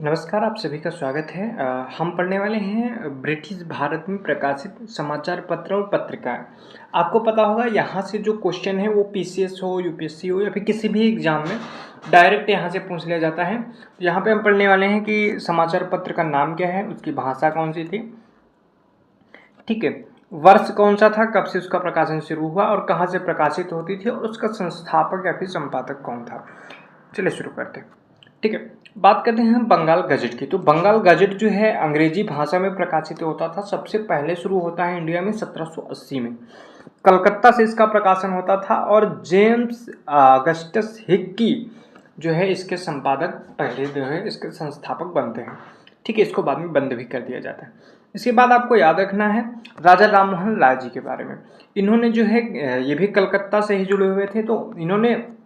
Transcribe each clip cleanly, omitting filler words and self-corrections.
नमस्कार, आप सभी का स्वागत है। हम पढ़ने वाले हैं ब्रिटिश भारत में प्रकाशित समाचार पत्र और पत्रिकाएँ। आपको पता होगा यहाँ से जो क्वेश्चन है वो पीसीएस हो, यूपीएससी हो या फिर किसी भी एग्ज़ाम में डायरेक्ट यहाँ से पूछ लिया जाता है। तो यहाँ पे हम पढ़ने वाले हैं कि समाचार पत्र का नाम क्या है, उसकी भाषा कौन-सी थी, ठीक है? वर्ष कौन-सा था, कब से उसका प्रकाशन शुरू हुआ और कहाँ से प्रकाशित होती थी और उसका संस्थापक या फिर संपादक कौन था? चलिए शुरू करते हैं। ठीक है, बात करते हैं हम बंगाल गज़ट की। तो बंगाल गज़ट जो है अंग्रेजी भाषा में प्रकाशित होता था। सबसे पहले शुरू होता है इंडिया में 1780 में। कलकत्ता से इसका प्रकाशन होता था और जेम्स अगस्टस हिक्की जो है इसके संपादक पहले जो है इसके संस्थापक बनते हैं। ठीक है, इसको बाद में बंद भी कर दिया जाता है। इसके बाद आपको याद रखना है राजा राममोहन राय जी के बारे में। इन्होंने जो है ये भी कलकत्ता से ही जुड़े हुए थे। तो इन्होंने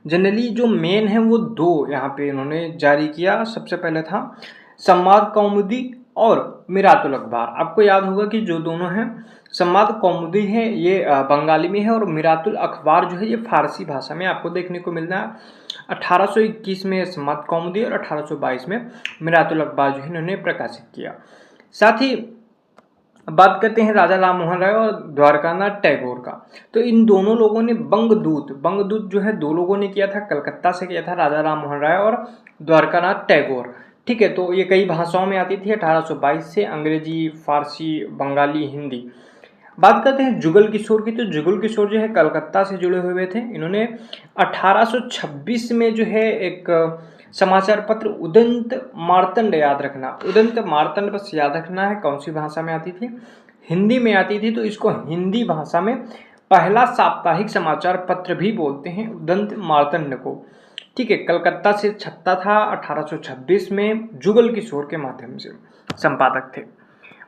जनरली जो मेन है वो दो यहाँ पे इन्होंने जारी किया। सबसे पहले था संवाद कौमुदी और मिरातुल अखबार। आपको याद होगा कि जो दोनों हैं, संवाद कौमुदी है ये बंगाली में है और मिरातुल अखबार जो है ये फारसी भाषा में आपको देखने को मिलना है। 1821 में संवाद कौमुदी और 1822 में मिरातुल अखबार जो है इन्होंने प्रकाशित किया। साथ ही बात करते हैं राजा राममोहन राय और द्वारकानाथ टैगोर का। तो इन दोनों लोगों ने बंगदूत जो है दो लोगों ने किया था, कलकत्ता से किया था राजा राममोहन राय और द्वारकानाथ टैगोर। ठीक है, तो ये कई भाषाओं में आती थी 1822 से, अंग्रेजी, फारसी, बंगाली, हिंदी। बात करते हैं जुगल किशोर की। तो जुगल किशोर जो है कलकत्ता से जुड़े हुए थे। इन्होंने 1826 में जो है एक समाचार पत्र उदंत मार्तंड, याद रखना उदंत मार्तंड बस याद रखना है, कौन सी भाषा में आती थी, हिंदी में आती थी। तो इसको हिंदी भाषा में पहला साप्ताहिक समाचार पत्र भी बोलते हैं, उदंत मार्तंड को। ठीक है, कलकत्ता से छपता था 1826 में, जुगल किशोर के माध्यम से संपादक थे।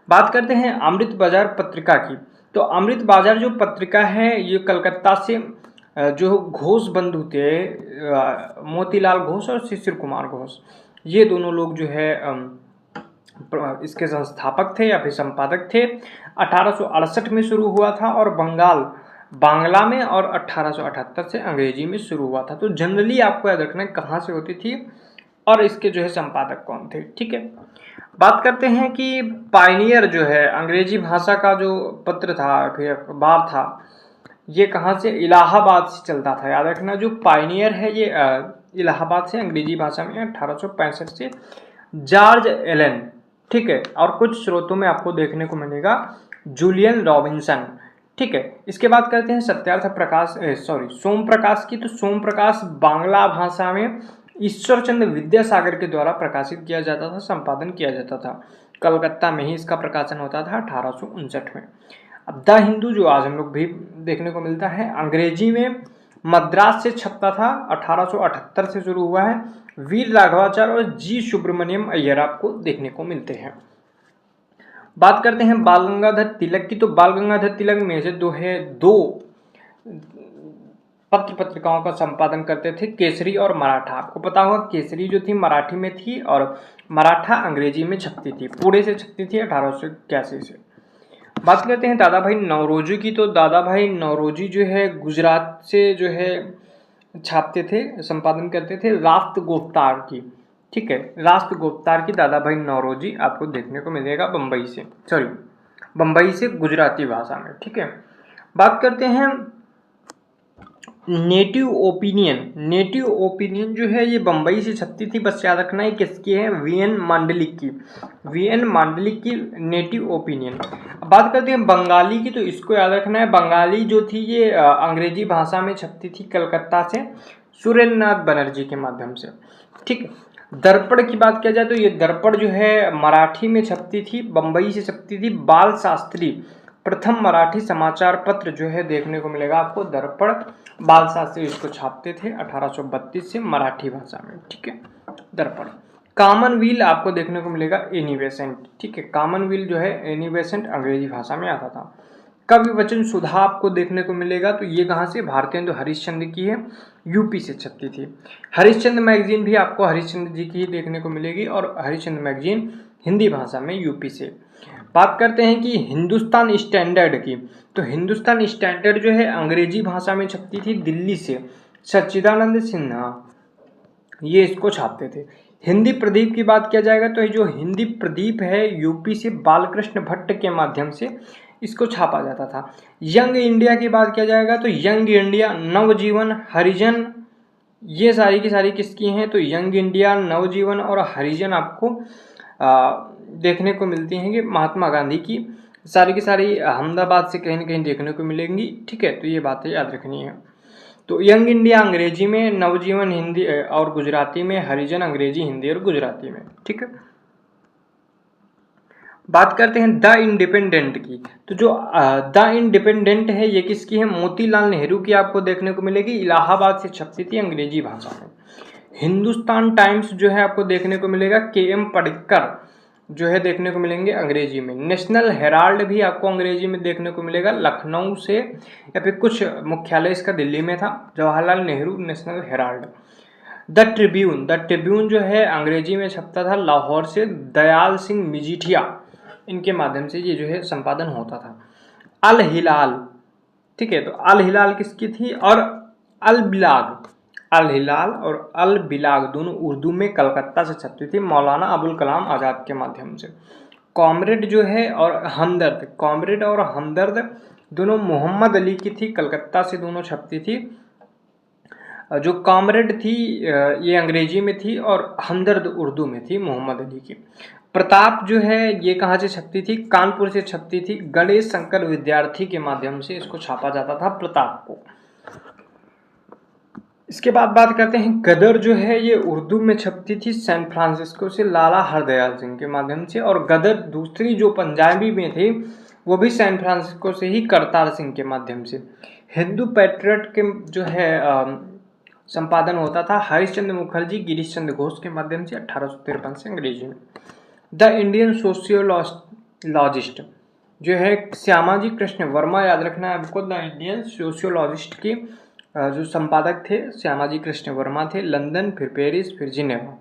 बात करते हैं अमृत बाजार पत्रिका की। तो अमृत बाजार जो पत्रिका है ये कलकत्ता से जो घोष बंधु थे, मोतीलाल घोष और शिशिर कुमार घोष, ये दोनों लोग जो है इसके संस्थापक थे या फिर संपादक थे। 1868 में शुरू हुआ था और बांग्ला में, और 1878 से अंग्रेजी में शुरू हुआ था। तो जनरली आपको याद रखना है कहाँ से होती थी और इसके जो है संपादक कौन थे। ठीक है, बात करते हैं कि पायनियर जो है अंग्रेजी भाषा का जो पत्र था फिर अखबार था, ये कहाँ से, इलाहाबाद से चलता था। याद रखना जो पायनियर है ये इलाहाबाद से अंग्रेजी भाषा में 1865 से जॉर्ज एलन। ठीक है, और कुछ स्रोतों में आपको देखने को मिलेगा जूलियन रॉबिन्सन। ठीक है, इसके बाद करते हैं सोम प्रकाश की। तो सोम प्रकाश बांग्ला भाषा में ईश्वर चंद्र विद्यासागर के द्वारा प्रकाशित किया जाता था, संपादन किया जाता था। कलकत्ता में ही इसका प्रकाशन होता था 1859 में। अब द हिंदू जो आज हम लोग भी देखने को मिलता है, अंग्रेजी में मद्रास से छपता था, 1878 से शुरू हुआ है। वीर राघवाचार्य और जी सुब्रमण्यम अय्यर आपको देखने को मिलते हैं। बात करते हैं बाल गंगाधर तिलक की। तो बाल गंगाधर तिलक में से दो पत्र पत्रिकाओं का संपादन करते थे, केसरी और मराठा। आपको पता होगा केसरी जो थी मराठी में थी और मराठा अंग्रेजी में छपती थी, पुणे से छपती थी 1881 से। बात करते हैं दादा भाई नौरोजी की। तो दादा भाई नौरोजी जो है गुजरात से जो है छापते थे, संपादन करते थे राष्ट्र गोफ्तार की। ठीक है, राष्ट्र गोफ्तार की दादा भाई नौरोजी आपको देखने को मिलेगा बम्बई से गुजराती भाषा में। ठीक है, बात करते हैं नेटिव ओपिनियन जो है ये बम्बई से छपती थी, बस याद रखना है किसकी है, वीएन मांडलिक की नेटिव ओपिनियन। बात करते हैं बंगाली की। तो इसको याद रखना है, बंगाली जो थी ये अंग्रेजी भाषा में छपती थी कलकत्ता से सुरेंद्र नाथ बनर्जी के माध्यम से। ठीक, दर्पण की बात किया जाए तो ये दर्पण जो है मराठी में छपती थी, बम्बई से छपती थी। बाल शास्त्री प्रथम मराठी समाचार पत्र जो है देखने को मिलेगा आपको दर्पण, बाल शास्त्री इसको छापते थे 1832 से मराठी भाषा में। ठीक है, दर्पण। कॉमनवेल्थ आपको देखने को मिलेगा एनी बेसेंट। ठीक है, कॉमनवेल्थ जो है एनी बेसेंट अंग्रेजी भाषा में आता था। कवि वचन सुधा आपको देखने को मिलेगा। तो ये कहाँ से, भारतेंदु हरिश्चंद्र की है, यूपी से छपती थी। हरिश्चंद्र मैगजीन भी आपको हरिश्चंद्र जी की देखने को मिलेगी और हरिश्चंद्र मैगजीन हिंदी भाषा में यूपी से। बात करते हैं कि हिंदुस्तान स्टैंडर्ड की। तो हिंदुस्तान स्टैंडर्ड जो है अंग्रेजी भाषा में छपती थी, दिल्ली से सच्चिदानंद सिन्हा ये इसको छापते थे। हिंदी प्रदीप की बात किया जाएगा तो ये जो हिंदी प्रदीप है यूपी से बालकृष्ण भट्ट के माध्यम से इसको छापा जाता था। यंग इंडिया की बात किया जाएगा तो यंग इंडिया, नवजीवन, हरिजन, ये सारी की सारी किसकी हैं तो यंग इंडिया, नवजीवन और हरिजन आपको देखने को मिलती हैं कि महात्मा गांधी की सारी की सारी अहमदाबाद से कहीं ना कहीं देखने को मिलेंगी। ठीक है, तो ये बातें याद रखनी है। तो यंग इंडिया अंग्रेजी में, नवजीवन हिंदी और गुजराती में, हरिजन अंग्रेजी, हिंदी और गुजराती में। ठीक है, बात करते हैं द इंडिपेंडेंट की। तो जो द इंडिपेंडेंट है ये किसकी है, मोतीलाल नेहरू की आपको देखने को मिलेगी, इलाहाबाद से छपती थी अंग्रेजी भाषा में। हिंदुस्तान टाइम्स जो है आपको देखने को मिलेगा के.एम. पडिक्कर जो है देखने को मिलेंगे अंग्रेजी में। नेशनल हेराल्ड भी आपको अंग्रेजी में देखने को मिलेगा, लखनऊ से, या फिर कुछ मुख्यालय इसका दिल्ली में था, Jawaharlal Nehru national Herald. The Tribune जो है अंग्रेजी में छपता था, लाहौर से दयाल सिंह मजीठिया इनके माध्यम से ये जो है संपादन होता था। अल हिलाल, ठीक है, तो अल हिलाल किसकी थी, और अल बिलाग, अल हिलाल और अल बिलाग दोनों उर्दू में कलकत्ता से छपती थी, मौलाना अबुल कलाम आज़ाद के माध्यम से। कॉमरेड जो है और हमदर्द, कॉमरेड और हमदर्द दोनों मोहम्मद अली की थी, कलकत्ता से दोनों छपती थी। जो कॉमरेड थी ये अंग्रेजी में थी और हमदर्द उर्दू में थी, मोहम्मद अली की। प्रताप जो है ये कहाँ से छपती थी, कानपुर से छपती थी, गणेश शंकर विद्यार्थी के माध्यम से इसको छापा जाता था प्रताप को। इसके बाद बात करते हैं गदर जो है ये उर्दू में छपती थी सैन फ्रांसिस्को से लाला हरदयाल सिंह के माध्यम से, और गदर दूसरी जो पंजाबी में थे वो भी सैन फ्रांसिस्को से ही करतार सिंह के माध्यम से। हिंदू पैट्रियट के जो है संपादन होता था हरिश्चंद्र मुखर्जी, गिरीश चंद्र घोष के माध्यम से 1853 से अंग्रेजी में। द इंडियन सोशियोलॉजिस्ट जो है श्यामाजी कृष्ण वर्मा, याद रखना है आपको, द इंडियन सोशियोलॉजिस्ट की जो संपादक थे श्यामाजी कृष्ण वर्मा थे, लंदन, फिर पेरिस, फिर जिनेवा।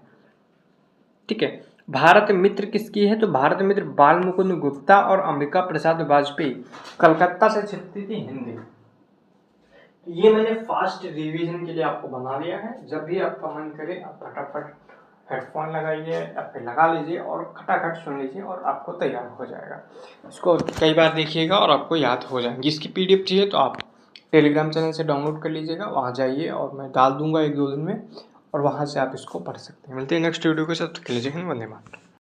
ठीक है, भारत मित्र किसकी है, तो भारत मित्र बाल मुकुंद गुप्ता और अंबिका प्रसाद वाजपेयी, कलकत्ता से छपती थी हिंदी। ये मैंने फास्ट रिवीजन के लिए आपको बना लिया है, जब भी आपका मन करे आप फटाफट हेडफोन लगाइए या फिर लगा लीजिए और खटाखट सुन लीजिए और आपको तैयार हो जाएगा। इसको कई बार देखिएगा और आपको याद हो जाएंगी। इसकी पीडीएफ चाहिए तो आप टेलीग्राम चैनल से डाउनलोड कर लीजिएगा, वहाँ जाइए और मैं डाल दूंगा 1-2 दिन में, और वहाँ से आप इसको पढ़ सकते हैं। मिलते हैं नेक्स्ट वीडियो के साथ, के लिए जय हिंद, वंदे मातरम।